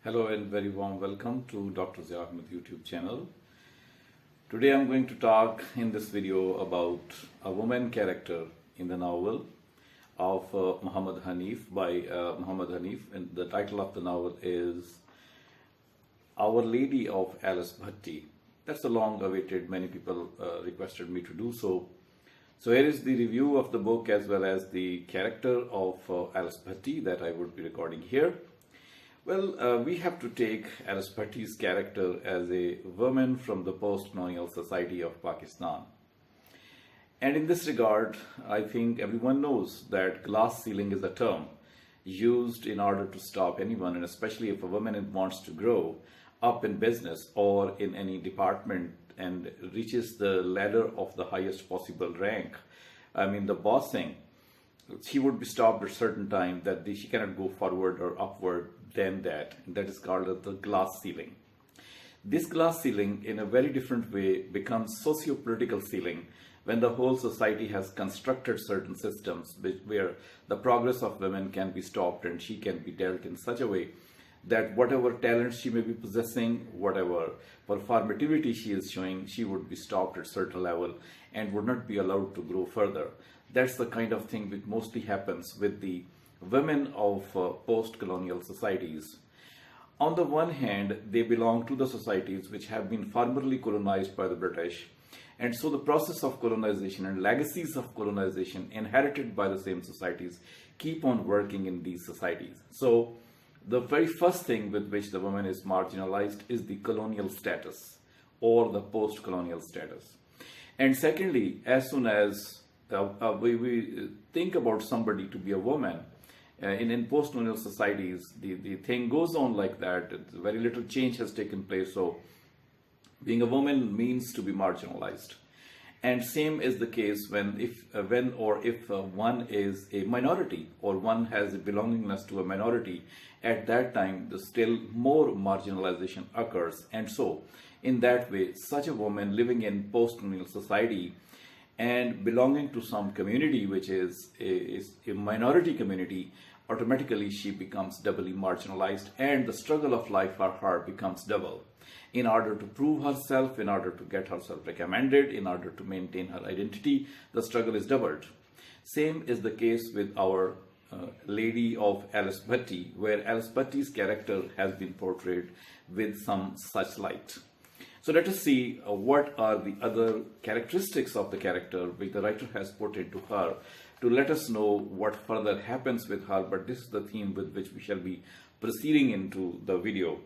Hello and very warm welcome to Dr. Ahmed YouTube channel. Today I'm going to talk in this video about a woman character in the novel of Mohammad Hanif by Mohammad Hanif, and the title of the novel is Our Lady of Alice Bhatti. That's a long awaited, many people requested me to do so. So here is the review of the book as well as the character of Alice Bhatti that I would be recording here. Well, we have to take Alice Bhatti's character as a woman from the post-colonial society of Pakistan. And in this regard, I think everyone knows that glass ceiling is a term used in order to stop anyone, and especially if a woman wants to grow up in business or in any department and reaches the ladder of the highest possible rank, the bossing, she would be stopped at a certain time that she cannot go forward or upward than that. That is called the glass ceiling. This glass ceiling in a very different way becomes socio-political ceiling when the whole society has constructed certain systems where the progress of women can be stopped and she can be dealt in such a way that whatever talent she may be possessing, whatever performativity she is showing, she would be stopped at a certain level and would not be allowed to grow further. That's the kind of thing which mostly happens with the women of post-colonial societies. On the one hand, they belong to the societies which have been formerly colonized by the British, and so the process of colonization and legacies of colonization inherited by the same societies keep on working in these societies. So the very first thing with which the woman is marginalized is the colonial status or the post-colonial status. And secondly, as soon as we think about somebody to be a woman, in post-colonial societies, the thing goes on like that. Very little change has taken place. So being a woman means to be marginalized. And same is the case if one is a minority or one has a belongingness to a minority. At that time, still more marginalization occurs. And so in that way, such a woman living in post-colonial society and belonging to some community which is a minority community, automatically she becomes doubly marginalized, and the struggle of life for her becomes double. In order to prove herself, in order to get herself recommended, in order to maintain her identity, the struggle is doubled. Same is the case with our Lady of Alice Bhatti, where Alice Bhatti's character has been portrayed with some such light. So let us see what are the other characteristics of the character which the writer has put into her to let us know what further happens with her. But this is the theme with which we shall be proceeding into the video.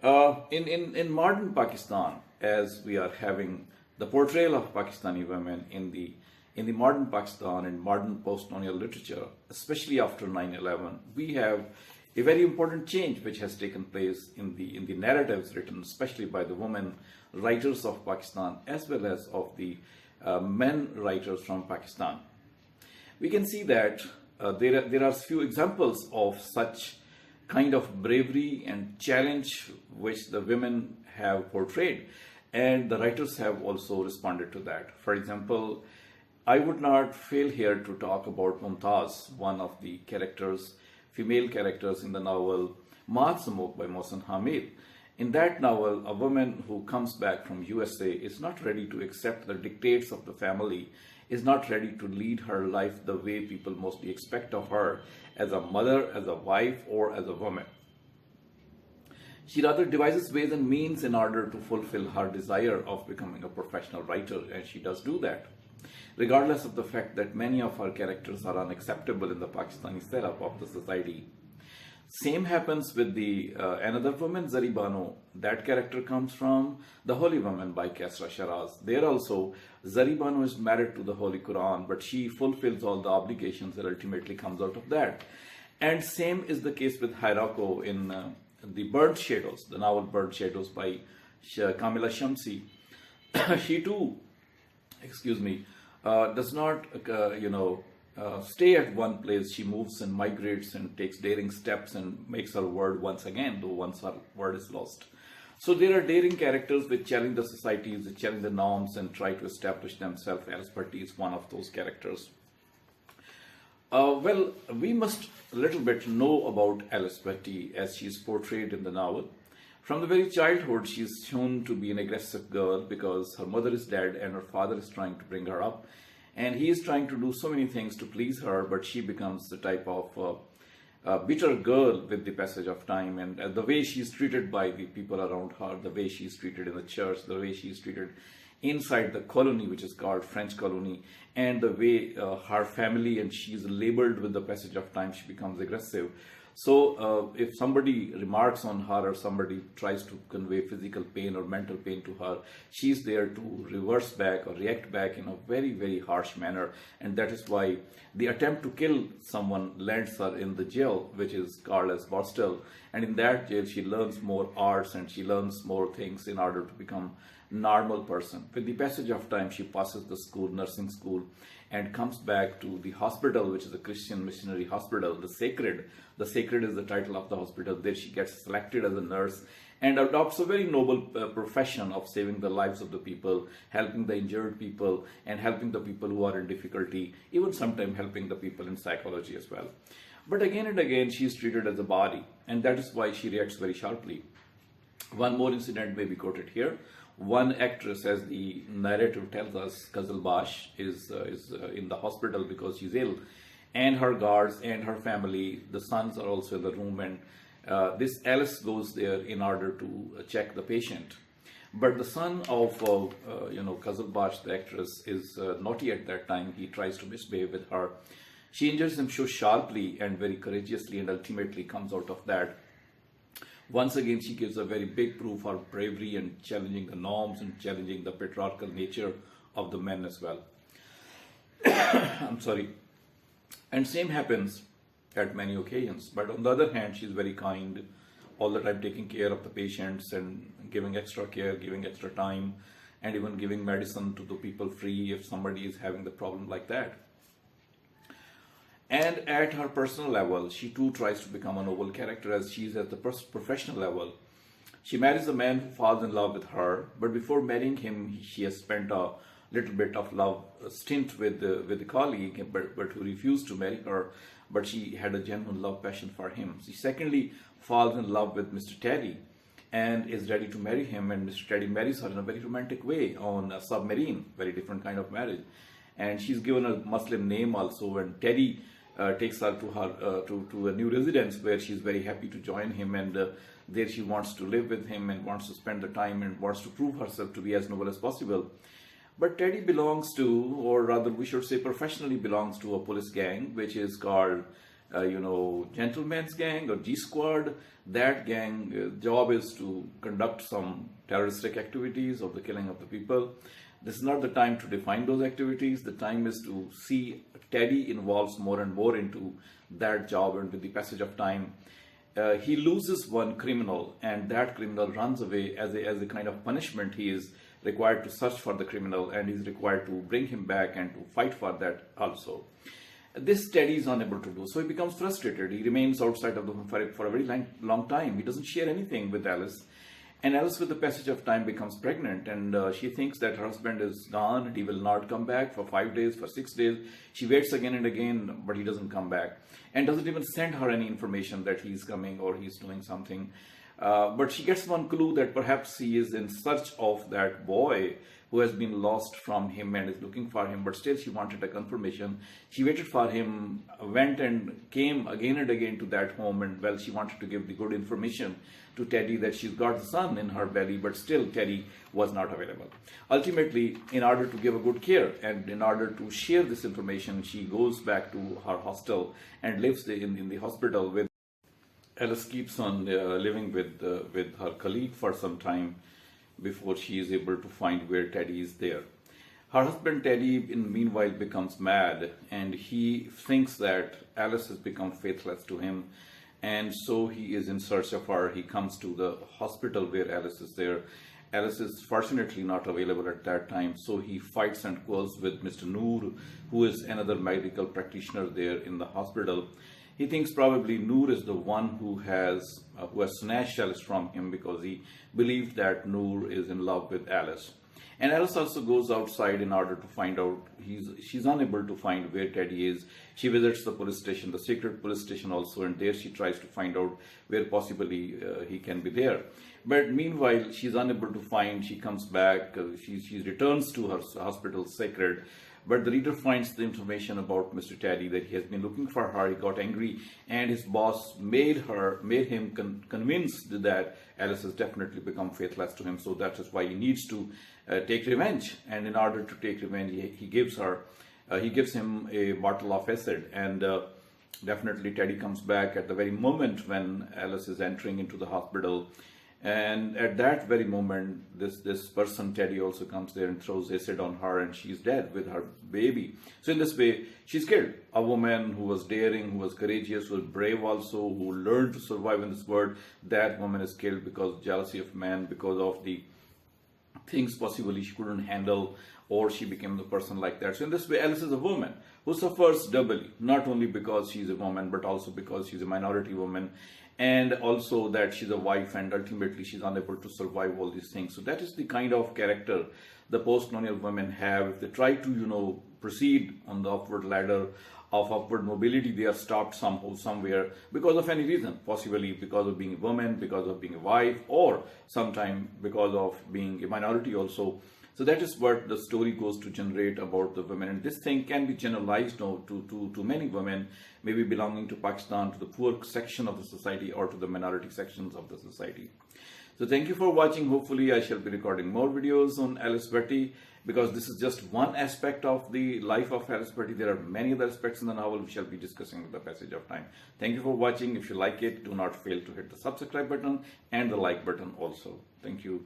In modern Pakistan, as we are having the portrayal of Pakistani women in the modern Pakistan and modern post-colonial literature, especially after 9/11, we have a very important change which has taken place in the narratives written, especially by the women writers of Pakistan as well as of the men writers from Pakistan. We can see that there are few examples of such kind of bravery and challenge which the women have portrayed, and the writers have also responded to that. For example, I would not fail here to talk about Mumtaz, one of the female characters in the novel Moth by Mohammad Hanif. In that novel, a woman who comes back from USA is not ready to accept the dictates of the family, is not ready to lead her life the way people mostly expect of her as a mother, as a wife, or as a woman. She rather devises ways and means in order to fulfill her desire of becoming a professional writer, and she does do that, regardless of the fact that many of her characters are unacceptable in the Pakistani setup of the society. Same happens with another woman, Zari Bano. That character comes from The Holy Woman by Kaisra Shiraz. There also, Zari Bano is married to the Holy Quran, but she fulfills all the obligations that ultimately comes out of that. And same is the case with Hiroko in the Burnt Shadows, the novel Burnt Shadows by Kamila Shamsi. She too, does not, stay at one place. She moves and migrates and takes daring steps and makes her word once again, though once her word is lost. So there are daring characters which challenge the societies, which challenge the norms and try to establish themselves. Alice Bhatti is one of those characters. Well, we must a little bit know about Alice Bhatti as she is portrayed in the novel. From the very childhood, she is shown to be an aggressive girl because her mother is dead and her father is trying to bring her up. And he is trying to do so many things to please her, but she becomes the type of bitter girl with the passage of time. And the way she is treated by the people around her, the way she is treated in the church, the way she is treated inside the colony, which is called French colony, and the way her family and she is labeled with the passage of time, she becomes aggressive. So if somebody remarks on her or somebody tries to convey physical pain or mental pain to her, she's there to reverse back or react back in a very, very harsh manner. And that is why the attempt to kill someone lands her in the jail, which is called as Borstal. And in that jail, she learns more arts and she learns more things in order to become normal person. With the passage of time, she passes the school, nursing school, and comes back to the hospital, which is a Christian missionary hospital, the Sacred. The Sacred is the title of the hospital. There she gets selected as a nurse and adopts a very noble profession of saving the lives of the people, helping the injured people, and helping the people who are in difficulty, even sometimes helping the people in psychology as well. But again and again, she is treated as a body, and that is why she reacts very sharply. One more incident may be quoted here. One actress, as the narrative tells us, Qazilbash, is in the hospital because she's ill, and her guards and her family, the sons are also in the room, and this Alice goes there in order to check the patient. But the son of Qazilbash, the actress, is naughty at that time. He tries to misbehave with her. She injures him so sharply and very courageously, and ultimately comes out of that. Once again, she gives a very big proof of bravery and challenging the norms and challenging the patriarchal nature of the men as well. I'm sorry. And same happens at many occasions. But on the other hand, she's very kind, all the time taking care of the patients and giving extra care, giving extra time, and even giving medicine to the people free if somebody is having the problem like that. And at her personal level, she too tries to become a noble character as she is at the professional level. She marries a man who falls in love with her, but before marrying him, she has spent a little bit of love stint with a colleague, but who refused to marry her, but she had a genuine love passion for him. She secondly falls in love with Mr. Teddy and is ready to marry him, and Mr. Teddy marries her in a very romantic way on a submarine, very different kind of marriage. And she's given a Muslim name also, and Teddy takes her to a new residence where she's very happy to join him, and there she wants to live with him and wants to spend the time and wants to prove herself to be as noble as possible. But Teddy belongs to, or rather we should say professionally belongs to, a police gang which is called Gentleman's Gang or G Squad. That gang job is to conduct some terroristic activities of the killing of the people. This is not the time to define those activities. The time is to see Teddy involves more and more into that job, and with the passage of time, he loses one criminal, and that criminal runs away. As a kind of punishment, he is required to search for the criminal, and is required to bring him back and to fight for that also. This Teddy is unable to do, so he becomes frustrated. He remains outside of the home for a very long time. He doesn't share anything with Alice. And Alice, with the passage of time, becomes pregnant, and she thinks that her husband is gone and he will not come back for 5 days, for 6 days. She waits again and again, but he doesn't come back, and doesn't even send her any information that he's coming or he's doing something. But she gets one clue that perhaps he is in search of that boy who has been lost from him and is looking for him, but still she wanted a confirmation. She waited for him, went and came again and again to that home, and well, she wanted to give the good information to Teddy that she's got the son in her belly, but still Teddy was not available. Ultimately, in order to give a good care and in order to share this information, she goes back to her hostel and lives in the hospital with Alice. Keeps on living with her colleague for some time before she is able to find where Teddy is there. Her husband Teddy, in the meanwhile, becomes mad, and he thinks that Alice has become faithless to him, and so he is in search of her. He comes to the hospital where Alice is there. Alice is fortunately not available at that time, so he fights and quarrels with Mr. Noor, who is another medical practitioner there in the hospital. He thinks probably Noor is the one who has snatched Alice from him, because he believed that Noor is in love with Alice. And Alice also goes outside in order to find out. She's unable to find where Teddy is. She visits the police station, the secret police station also, and there she tries to find out where possibly he can be there. But meanwhile, she's unable to find. She comes back. She returns to her hospital secret. But the reader finds the information about Mr. Teddy, that he has been looking for her. He got angry, and his boss made him convinced that Alice has definitely become faithless to him. So that is why he needs to take revenge. And in order to take revenge, he gives him a bottle of acid. And definitely Teddy comes back at the very moment when Alice is entering into the hospital. And at that very moment, this person, Teddy, also comes there and throws acid on her, and she's dead with her baby. So in this way, she's killed. A woman who was daring, who was courageous, who was brave also, who learned to survive in this world. That woman is killed because of jealousy of man, because of the things possibly she couldn't handle, or she became the person like that. So in this way, Alice is a woman who suffers doubly, not only because she's a woman, but also because she's a minority woman, and also that she's a wife, and ultimately she's unable to survive all these things. So that is the kind of character the post-colonial women have. If they try to, proceed on the upward ladder of upward mobility, they are stopped somehow, somewhere, because of any reason, possibly because of being a woman, because of being a wife, or sometimes because of being a minority also. So that is what the story goes to generate about the women. And this thing can be generalized now to many women, maybe belonging to Pakistan, to the poor section of the society, or to the minority sections of the society. So thank you for watching. Hopefully I shall be recording more videos on Alice Bhatti, because this is just one aspect of the life of Alice Bhatti. There are many other aspects in the novel we shall be discussing with the passage of time. Thank you for watching. If you like it, do not fail to hit the subscribe button and the like button also. Thank you.